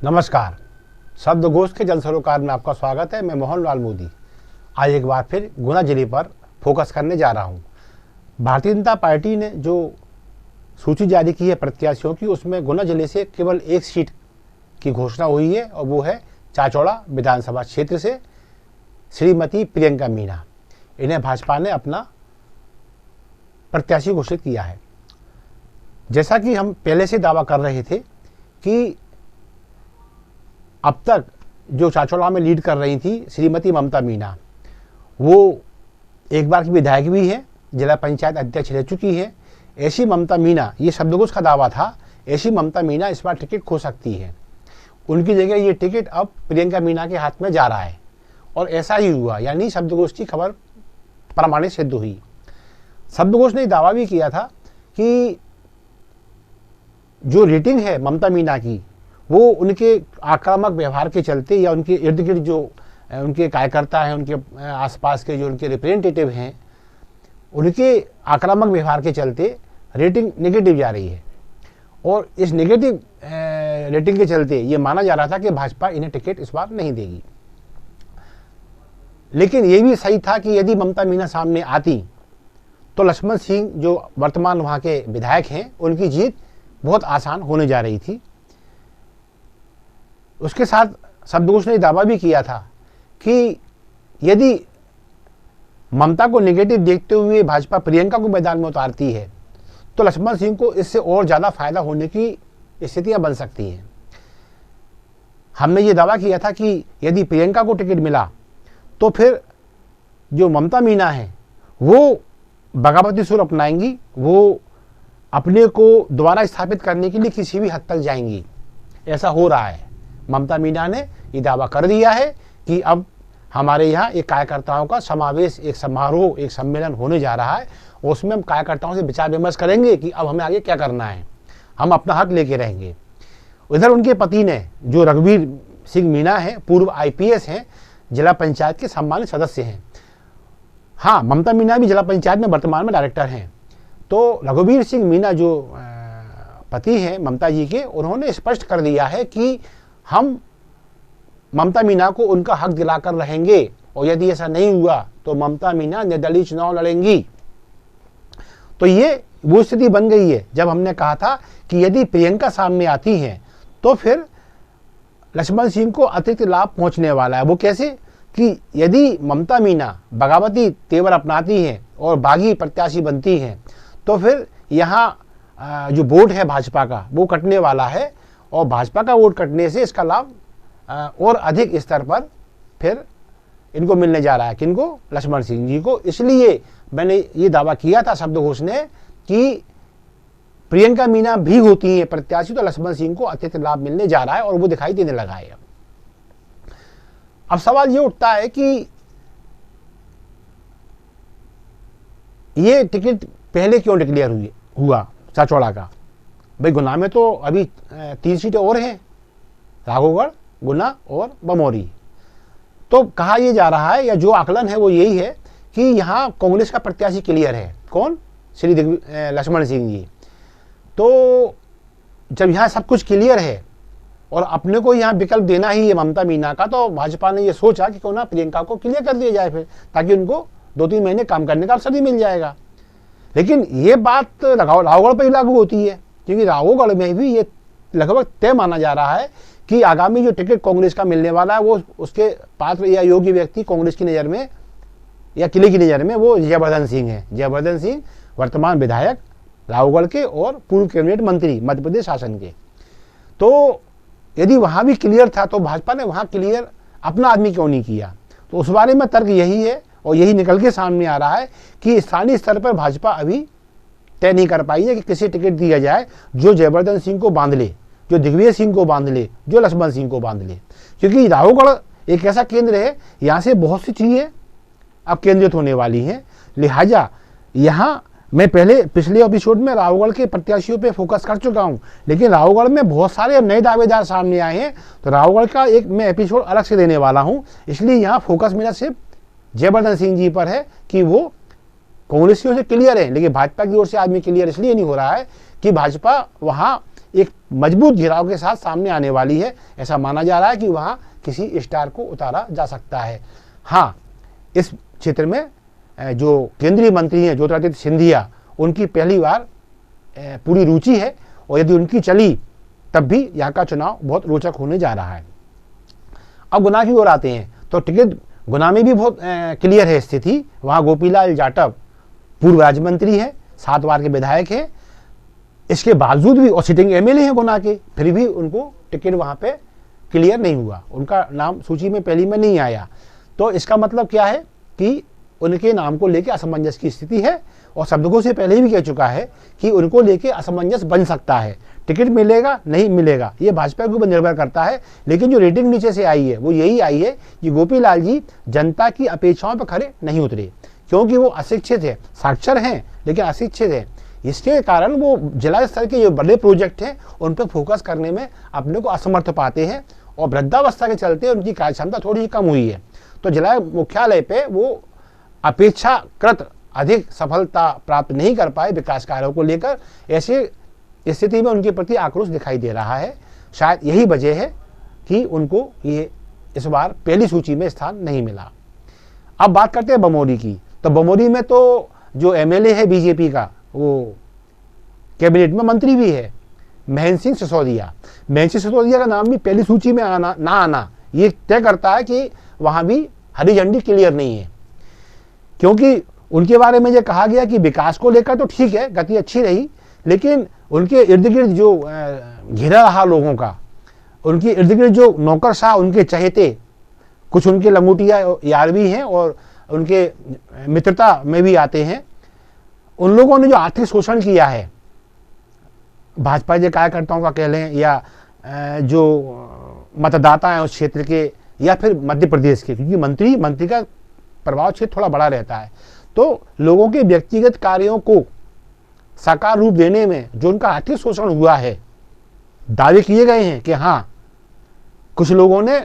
नमस्कार। शब्दकोश के जन सरोकार में आपका स्वागत है। मैं मोहनलाल मोदी आज एक बार फिर गुना जिले पर फोकस करने जा रहा हूं। भारतीय जनता पार्टी ने जो सूची जारी की है प्रत्याशियों की, उसमें गुना जिले से केवल एक सीट की घोषणा हुई है और वो है चाचौड़ा विधानसभा क्षेत्र से श्रीमती प्रियंका मीणा। इन्हें भाजपा ने अपना प्रत्याशी घोषित किया है। जैसा कि हम पहले से दावा कर रहे थे कि अब तक जो चाचौड़ा में लीड कर रही थी श्रीमती ममता मीणा, वो एक बार की विधायक भी है, जिला पंचायत अध्यक्ष रह चुकी है। ऐसी ममता मीणा, ये शब्दकोश का दावा था, ऐसी ममता मीणा इस बार टिकट खो सकती है। उनकी जगह ये टिकट अब प्रियंका मीणा के हाथ में जा रहा है और ऐसा ही हुआ, यानी शब्दकोश की खबर प्रमाणित सिद्ध हुई। शब्दकोश ने दावा भी किया था कि जो रेटिंग है ममता मीणा की, वो उनके आक्रामक व्यवहार के चलते या उनके इर्द गिर्द जो उनके कार्यकर्ता हैं, उनके आसपास के जो उनके रिप्रेजेंटेटिव हैं, उनके आक्रामक व्यवहार के चलते रेटिंग नेगेटिव जा रही है। और इस नेगेटिव रेटिंग के चलते ये माना जा रहा था कि भाजपा इन्हें टिकट इस बार नहीं देगी। लेकिन ये भी सही था कि यदि ममता मीणा सामने आती तो लक्ष्मण सिंह, जो वर्तमान वहाँ के विधायक हैं, उनकी जीत बहुत आसान होने जा रही थी। उसके साथ शब्दकोश ने दावा भी किया था कि यदि ममता को नेगेटिव देखते हुए भाजपा प्रियंका को मैदान में उतारती है तो लक्ष्मण सिंह को इससे और ज़्यादा फायदा होने की स्थितियां बन सकती हैं। हमने ये दावा किया था कि यदि प्रियंका को टिकट मिला तो फिर जो ममता मीणा है वो बगावती सुर अपनाएंगी, वो अपने को दोबारा स्थापित करने के लिए किसी भी हद तक जाएंगी। ऐसा हो रहा है। ममता मीणा ने ये दावा कर दिया है कि अब हमारे यहाँ एक कार्यकर्ताओं का समावेश, एक समारोह, एक सम्मेलन होने जा रहा है और उसमें हम कार्यकर्ताओं से विचार विमर्श करेंगे कि अब हमें आगे क्या करना है, हम अपना हक लेके रहेंगे। उधर उनके पति ने, जो रघुवीर सिंह मीणा हैं, पूर्व IPS हैं, जिला पंचायत के सम्मानित सदस्य हैं। हाँ, ममता मीणा भी जिला पंचायत में वर्तमान में डायरेक्टर हैं। तो रघुवीर सिंह मीणा जो पति हैं ममता जी के, उन्होंने स्पष्ट कर दिया है कि हम ममता मीणा को उनका हक दिलाकर रहेंगे और यदि ऐसा नहीं हुआ तो ममता मीणा निर्दलीय चुनाव लड़ेंगी। तो ये वो स्थिति बन गई है जब हमने कहा था कि यदि प्रियंका सामने आती हैं तो फिर लक्ष्मण सिंह को अतिरिक्त लाभ पहुंचने वाला है। वो कैसे कि यदि ममता मीणा बगावती तेवर अपनाती हैं और बागी प्रत्याशी बनती हैं तो फिर यहाँ जो वोट है भाजपा का, वो कटने वाला है और भाजपा का वोट कटने से इसका लाभ और अधिक स्तर पर फिर इनको मिलने जा रहा है। किनको? लक्ष्मण सिंह जी को। इसलिए मैंने ये दावा किया था शब्दकोश ने कि प्रियंका मीणा भी होती है प्रत्याशी तो लक्ष्मण सिंह को अतिरिक्त लाभ मिलने जा रहा है और वो दिखाई देने लगा है। अब सवाल ये उठता है कि ये टिकट पहले क्यों डिक्लेयर हुआ चाचौड़ा का? भाई, गुना में तो अभी 3 सीटें और हैं, राघवगढ़, गुना और बमौरी। तो कहा यह जा रहा है, या जो आकलन है वो यही है कि यहाँ कांग्रेस का प्रत्याशी क्लियर है। कौन? श्री लक्ष्मण सिंह जी। तो जब यहाँ सब कुछ क्लियर है और अपने को यहाँ विकल्प देना ही है ममता मीणा का, तो भाजपा ने ये सोचा कि क्यों ना प्रियंका को क्लियर कर दिया जाए फिर, ताकि उनको 2-3 महीने काम करने का अवसर भी मिल जाएगा। लेकिन ये बात राघवगढ़ पर ही लागू होती है, क्योंकि राघवगढ़ में भी ये लगभग तय माना जा रहा है कि आगामी जो टिकट कांग्रेस का मिलने वाला है वो उसके पात्र या योग्य व्यक्ति कांग्रेस की नज़र में या किले की नज़र में वो जयवर्धन सिंह है। जयवर्धन सिंह वर्तमान विधायक राघवगढ़ के और पूर्व कैबिनेट मंत्री मध्य प्रदेश शासन के। तो यदि वहाँ भी क्लियर था तो भाजपा ने वहाँ क्लियर अपना आदमी क्यों नहीं किया? तो उस बारे में तर्क यही है और यही निकल के सामने आ रहा है कि स्थानीय स्तर पर भाजपा अभी तय नहीं कर पाई है कि किसी टिकट दिया जाए जो जयवर्धन सिंह को बांध ले, जो दिग्विजय सिंह को बांध ले, जो लक्ष्मण सिंह को बांध ले। क्योंकि राघवगढ़ एक ऐसा केंद्र है, यहाँ से बहुत सी चीज़ें अब केंद्रित होने वाली हैं। लिहाजा यहाँ मैं पहले पिछले एपिसोड में राघवगढ़ के प्रत्याशियों पे फोकस कर चुका हूँ, लेकिन राघवगढ़ में बहुत सारे नए दावेदार सामने आए हैं। तो राघवगढ़ का एक मैं एपिसोड अलग से देने वाला हूँ, इसलिए यहाँ फोकस मेरा सिर्फ जयवर्धन सिंह जी पर है कि वो कांग्रेस की ओर से क्लियर है, लेकिन भाजपा की ओर से आदमी क्लियर इसलिए नहीं हो रहा है कि भाजपा वहाँ एक मजबूत घेराव के साथ सामने आने वाली है। ऐसा माना जा रहा है कि वहाँ किसी स्टार को उतारा जा सकता है। हाँ, इस क्षेत्र में जो केंद्रीय मंत्री हैं ज्योतिरादित्य सिंधिया, उनकी पहली बार पूरी रुचि है और यदि उनकी चली तब भी यहाँ का चुनाव बहुत रोचक होने जा रहा है। अब गुना की ओर आते हैं तो टिकट गुना में भी बहुत क्लियर है स्थिति। वहाँ गोपीलाल जाटव पूर्व राज्य मंत्री है, 7 बार के विधायक हैं, इसके बावजूद भी और सिटिंग एमएलए हैं गुना के, फिर भी उनको टिकट वहाँ पे क्लियर नहीं हुआ, उनका नाम सूची में पहली में नहीं आया। तो इसका मतलब क्या है कि उनके नाम को लेकर असमंजस की स्थिति है और शब्दों से पहले भी कह चुका है कि उनको लेकर असमंजस बन सकता है। टिकट मिलेगा नहीं मिलेगा ये भाजपा के ऊपर निर्भर करता है, लेकिन जो रेटिंग नीचे से आई है वो यही आई है कि गोपीलाल जी जनता की अपेक्षाओं पर खरे नहीं उतरे, क्योंकि वो अशिक्षित है, साक्षर हैं लेकिन अशिक्षित है। इसके कारण वो जिला स्तर के जो बड़े प्रोजेक्ट हैं उन पर फोकस करने में अपने को असमर्थ पाते हैं और वृद्धावस्था के चलते उनकी कार्य क्षमता थोड़ी कम हुई है। तो जिला मुख्यालय पे वो अपेक्षाकृत अधिक सफलता प्राप्त नहीं कर पाए विकास कार्यों को लेकर। ऐसे स्थिति में उनके प्रति आक्रोश दिखाई दे रहा है। शायद यही वजह है कि उनको ये इस बार पहली सूची में स्थान नहीं मिला। अब बात करते हैं बमोरी की। तो बमोरी में तो जो एमएलए है बीजेपी का, वो कैबिनेट में मंत्री भी है, महेंद्र सिंह सिसोदिया। महेंद्र सिंह सिसोदिया का नाम भी पहली सूची में आना ना आना ये तय करता है कि वहाँ भी हरी झंडी क्लियर नहीं है, क्योंकि उनके बारे में ये कहा गया कि विकास को लेकर तो ठीक है, गति अच्छी रही, लेकिन उनके इर्द गिर्द जो घिरा रहा लोगों का, उनके इर्द गिर्द जो नौकरशाह उनके चहेते, कुछ उनके लंगोटिया यार भी हैं और उनके मित्रता में भी आते हैं, उन लोगों ने जो आर्थिक शोषण किया है भाजपा के कार्यकर्ताओं का कह लें या जो मतदाता हैं उस क्षेत्र के या फिर मध्य प्रदेश के, क्योंकि मंत्री का प्रभाव क्षेत्र थोड़ा बड़ा रहता है, तो लोगों के व्यक्तिगत कार्यों को साकार रूप देने में जो उनका आर्थिक शोषण हुआ है, दावे किए गए हैं कि हाँ कुछ लोगों ने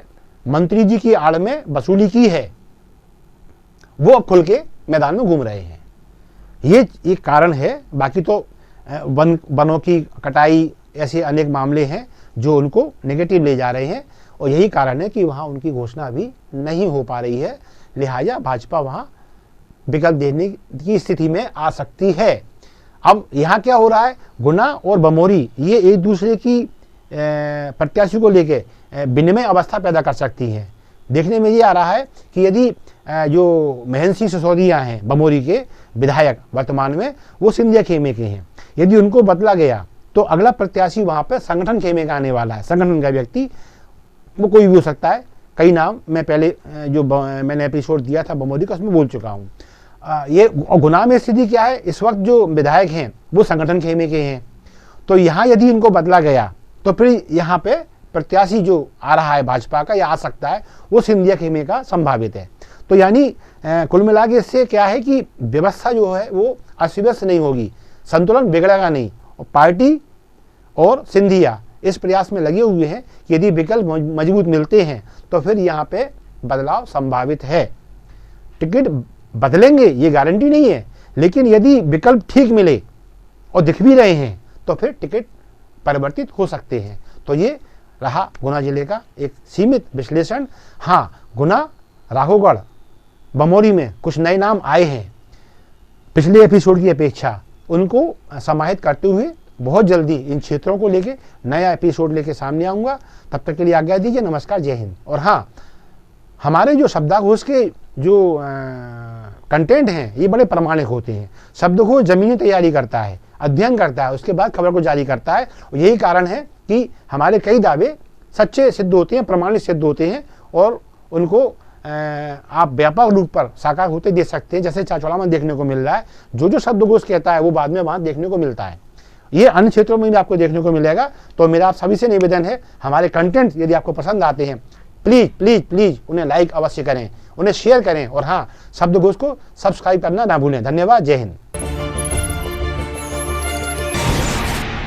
मंत्री जी की आड़ में वसूली की है, वो अब खुल के मैदान में घूम रहे हैं। ये एक कारण है। बाकी तो वनों की कटाई, ऐसे अनेक मामले हैं जो उनको नेगेटिव ले जा रहे हैं और यही कारण है कि वहाँ उनकी घोषणा अभी नहीं हो पा रही है। लिहाजा भाजपा वहाँ विकल्प देने की स्थिति में आ सकती है। अब यहाँ क्या हो रहा है, गुना और बमोरी ये एक दूसरे की प्रत्याशी को लेके विनिमय अवस्था पैदा कर सकती हैं। देखने में ये आ रहा है कि यदि जो महेंद्र सिंह सिसोदिया हैं बमोरी के विधायक वर्तमान में, वो सिंधिया खेमे के हैं, यदि उनको बदला गया तो अगला प्रत्याशी वहाँ पे संगठन खेमे का आने वाला है। संगठन का व्यक्ति वो कोई भी हो सकता है। कई नाम मैं पहले जो मैंने एपिसोड दिया था बमोरी का उसमें बोल चुका हूँ। ये गुना में स्थिति क्या है, इस वक्त जो विधायक हैं वो संगठन खेमे के हैं, तो यहाँ यदि इनको बदला गया तो फिर यहाँ पे प्रत्याशी जो आ रहा है भाजपा का या आ सकता है वो सिंधिया खेमे का संभावित है। तो यानी कुल मिला के इससे क्या है कि व्यवस्था जो है वो अस्त नहीं होगी, संतुलन बिगड़ेगा नहीं। और पार्टी और सिंधिया इस प्रयास में लगे हुए हैं कि यदि विकल्प मजबूत मिलते हैं तो फिर यहाँ पे बदलाव संभावित है। टिकट बदलेंगे ये गारंटी नहीं है, लेकिन यदि विकल्प ठीक मिले और दिख भी रहे हैं तो फिर टिकट परिवर्तित हो सकते हैं। तो ये रहा गुना जिले का एक सीमित विश्लेषण। हाँ, गुना, राघोगढ़, बमोरी में कुछ नए नाम आए हैं पिछले एपिसोड की अपेक्षा, उनको समाहित करते हुए बहुत जल्दी इन क्षेत्रों को लेके नया एपिसोड लेके सामने आऊँगा। तब तक के लिए आज्ञा दीजिए। नमस्कार, जय हिंद। और हाँ, हमारे जो शब्दाकोश के जो कंटेंट हैं ये बड़े प्रामाणिक होते हैं। शब्दकोश जमीनी तैयारी करता है, अध्ययन करता है, उसके बाद खबर को जारी करता है। यही कारण है कि हमारे कई दावे सच्चे सिद्ध होते हैं, प्रमाणित सिद्ध होते हैं और उनको आप व्यापक रूप पर साकार होते देख सकते हैं, जैसे चाचौड़ा में देखने को मिल रहा है। जो शब्दकोश कहता है वो बाद में वहाँ देखने को मिलता है। ये अन्य क्षेत्रों में भी आपको देखने को मिलेगा। तो मेरा आप सभी से निवेदन है, हमारे कंटेंट यदि आपको पसंद आते हैं प्लीज़ प्लीज़ प्लीज़ उन्हें लाइक अवश्य करें, उन्हें शेयर करें और हाँ, शब्दकोश को सब्सक्राइब करना ना भूलें। धन्यवाद, जय हिंद।